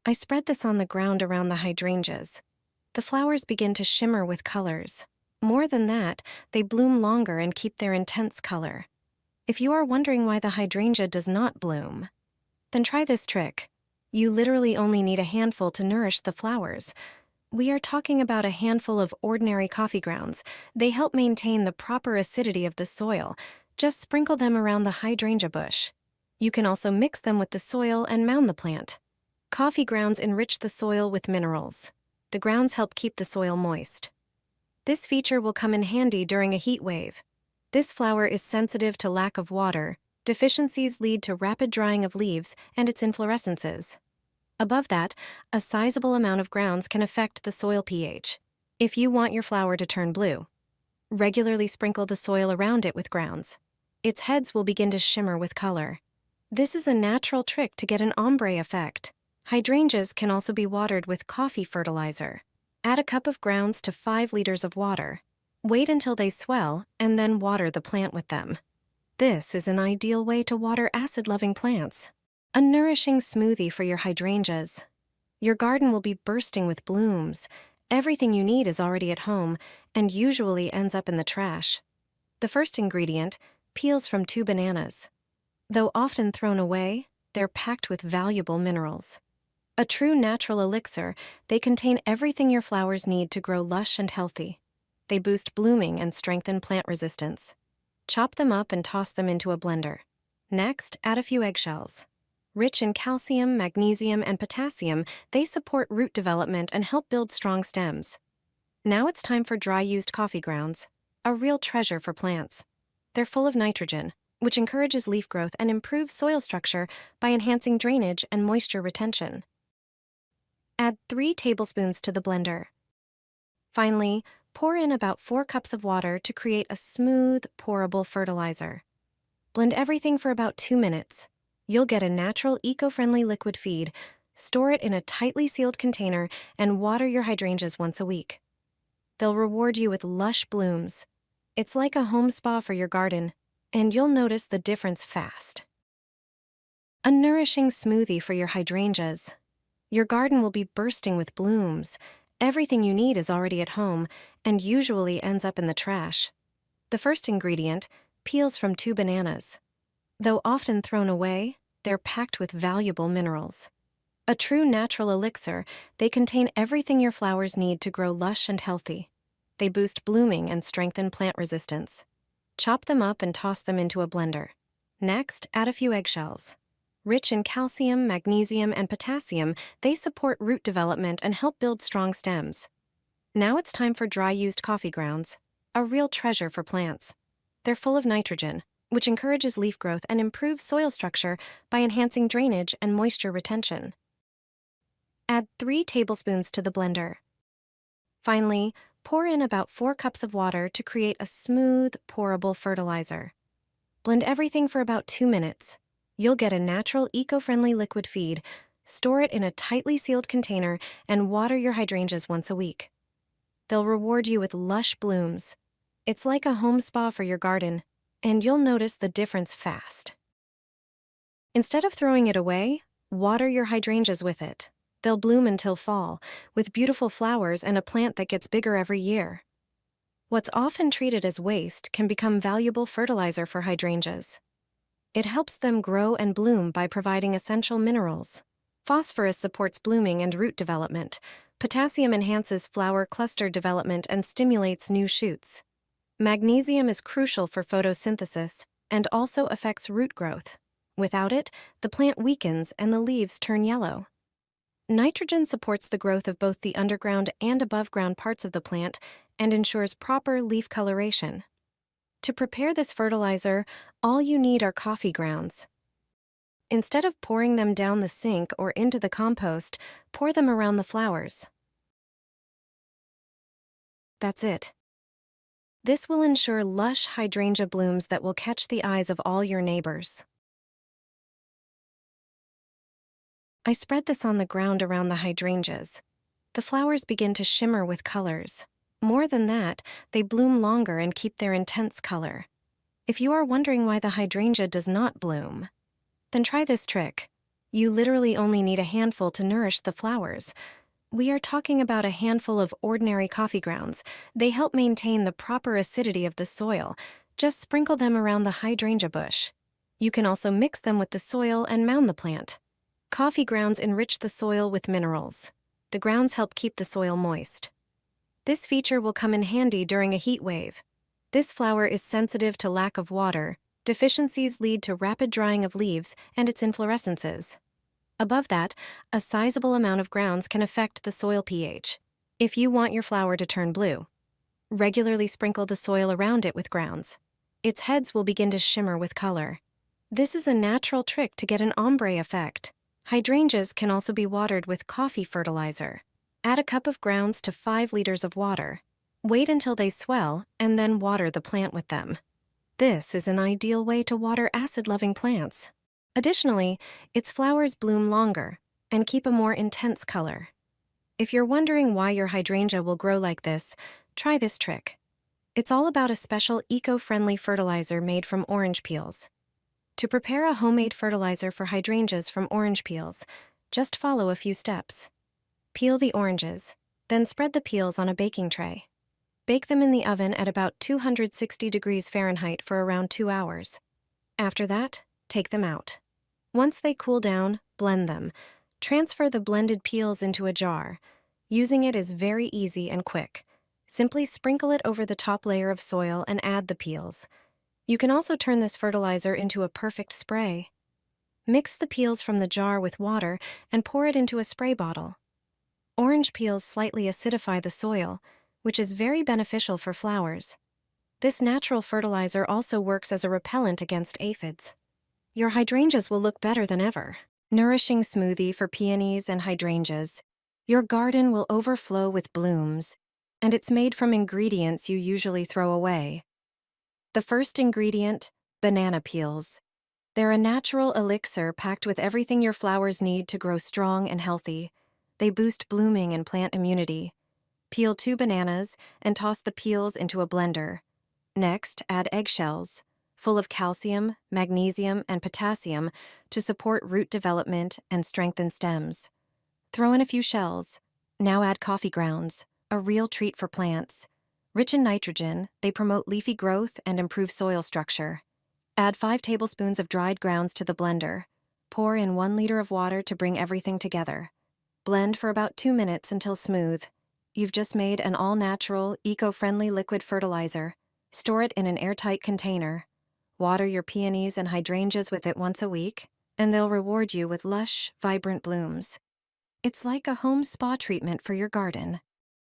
I spread this on the ground around the hydrangeas. The flowers begin to shimmer with colors. More than that, they bloom longer and keep their intense color. If you are wondering why the hydrangea does not bloom, then try this trick. You literally only need a handful to nourish the flowers. We are talking about a handful of ordinary coffee grounds. They help maintain the proper acidity of the soil. Just sprinkle them around the hydrangea bush. You can also mix them with the soil and mound the plant. Coffee grounds enrich the soil with minerals. The grounds help keep the soil moist. This feature will come in handy during a heat wave. This flower is sensitive to lack of water. Deficiencies lead to rapid drying of leaves and its inflorescences. Above that, a sizable amount of grounds can affect the soil pH. If you want your flower to turn blue, regularly sprinkle the soil around it with grounds. Its heads will begin to shimmer with color. This is a natural trick to get an ombre effect. Hydrangeas can also be watered with coffee fertilizer. Add a cup of grounds to 5 liters of water. Wait until they swell and then water the plant with them. This is an ideal way to water acid-loving plants. A nourishing smoothie for your hydrangeas. Your garden will be bursting with blooms. Everything you need is already at home and usually ends up in the trash. The first ingredient, peels from 2 bananas. Though often thrown away, they're packed with valuable minerals. A true natural elixir, they contain everything your flowers need to grow lush and healthy. They boost blooming and strengthen plant resistance. Chop them up and toss them into a blender. Next, add a few eggshells. Rich in calcium, magnesium, and potassium, they support root development and help build strong stems. Now it's time for dry used coffee grounds, a real treasure for plants. They're full of nitrogen, which encourages leaf growth and improves soil structure by enhancing drainage and moisture retention. Add 3 tablespoons to the blender. Finally, pour in about 4 cups of water to create a smooth, pourable fertilizer. Blend everything for about 2 minutes. You'll get a natural, eco-friendly liquid feed. Store it in a tightly sealed container and water your hydrangeas once a week. They'll reward you with lush blooms. It's like a home spa for your garden, and you'll notice the difference fast. A nourishing smoothie for your hydrangeas. Your garden will be bursting with blooms. Everything you need is already at home and usually ends up in the trash. The first ingredient, peels from 2 bananas. Though often thrown away, they're packed with valuable minerals. A true natural elixir, they contain everything your flowers need to grow lush and healthy. They boost blooming and strengthen plant resistance. Chop them up and toss them into a blender. Next, add a few eggshells. Rich in calcium, magnesium, and potassium, they support root development and help build strong stems. Now it's time for dry used coffee grounds, a real treasure for plants. They're full of nitrogen, which encourages leaf growth and improves soil structure by enhancing drainage and moisture retention. Add 3 tablespoons to the blender. Finally, pour in about 4 cups of water to create a smooth, pourable fertilizer. Blend everything for about 2 minutes. You'll get a natural, eco-friendly liquid feed. Store it in a tightly sealed container and water your hydrangeas once a week. They'll reward you with lush blooms. It's like a home spa for your garden, and you'll notice the difference fast. Instead of throwing it away, water your hydrangeas with it. They'll bloom until fall, with beautiful flowers and a plant that gets bigger every year. What's often treated as waste can become valuable fertilizer for hydrangeas. It helps them grow and bloom by providing essential minerals. Phosphorus supports blooming and root development. Potassium enhances flower cluster development and stimulates new shoots. Magnesium is crucial for photosynthesis and also affects root growth. Without it, the plant weakens and the leaves turn yellow. Nitrogen supports the growth of both the underground and above-ground parts of the plant and ensures proper leaf coloration. To prepare this fertilizer, all you need are coffee grounds. Instead of pouring them down the sink or into the compost, pour them around the flowers. That's it. This will ensure lush hydrangea blooms that will catch the eyes of all your neighbors. I spread this on the ground around the hydrangeas. The flowers begin to shimmer with colors. More than that, they bloom longer and keep their intense color. If you are wondering why the hydrangea does not bloom, then try this trick. You literally only need a handful to nourish the flowers. We are talking about a handful of ordinary coffee grounds. They help maintain the proper acidity of the soil. Just sprinkle them around the hydrangea bush. You can also mix them with the soil and mound the plant. Coffee grounds enrich the soil with minerals. The grounds help keep the soil moist. This feature will come in handy during a heat wave. This flower is sensitive to lack of water. Deficiencies lead to rapid drying of leaves and its inflorescences. Above that, a sizable amount of grounds can affect the soil pH. If you want your flower to turn blue, regularly sprinkle the soil around it with grounds. Its heads will begin to shimmer with color. This is a natural trick to get an ombre effect. Hydrangeas can also be watered with coffee fertilizer. Add a cup of grounds to 5 liters of water. Wait until they swell and then water the plant with them. This is an ideal way to water acid-loving plants. Additionally, its flowers bloom longer and keep a more intense color. If you're wondering why your hydrangea will grow like this, try this trick. It's all about a special eco-friendly fertilizer made from orange peels. To prepare a homemade fertilizer for hydrangeas from orange peels, just follow a few steps. Peel the oranges, then spread the peels on a baking tray. Bake them in the oven at about 260 degrees Fahrenheit for around 2 hours. After that, take them out. Once they cool down, blend them. Transfer the blended peels into a jar. Using it is very easy and quick. Simply sprinkle it over the top layer of soil and add the peels. You can also turn this fertilizer into a perfect spray. Mix the peels from the jar with water and pour it into a spray bottle. Orange peels slightly acidify the soil, which is very beneficial for flowers. This natural fertilizer also works as a repellent against aphids. Your hydrangeas will look better than ever. Nourishing smoothie for peonies and hydrangeas. Your garden will overflow with blooms, and it's made from ingredients you usually throw away. The first ingredient, banana peels. They're a natural elixir packed with everything your flowers need to grow strong and healthy. They boost blooming and plant immunity. Peel 2 bananas and toss the peels into a blender. Next, add eggshells, full of calcium, magnesium, and potassium to support root development and strengthen stems. Throw in a few shells. Now add coffee grounds, a real treat for plants. Rich in nitrogen, they promote leafy growth and improve soil structure. Add 5 tablespoons of dried grounds to the blender. Pour in 1 liter of water to bring everything together. Blend for about 2 minutes until smooth. You've just made an all-natural, eco-friendly liquid fertilizer. Store it in an airtight container. Water your peonies and hydrangeas with it once a week, and they'll reward you with lush, vibrant blooms. It's like a home spa treatment for your garden.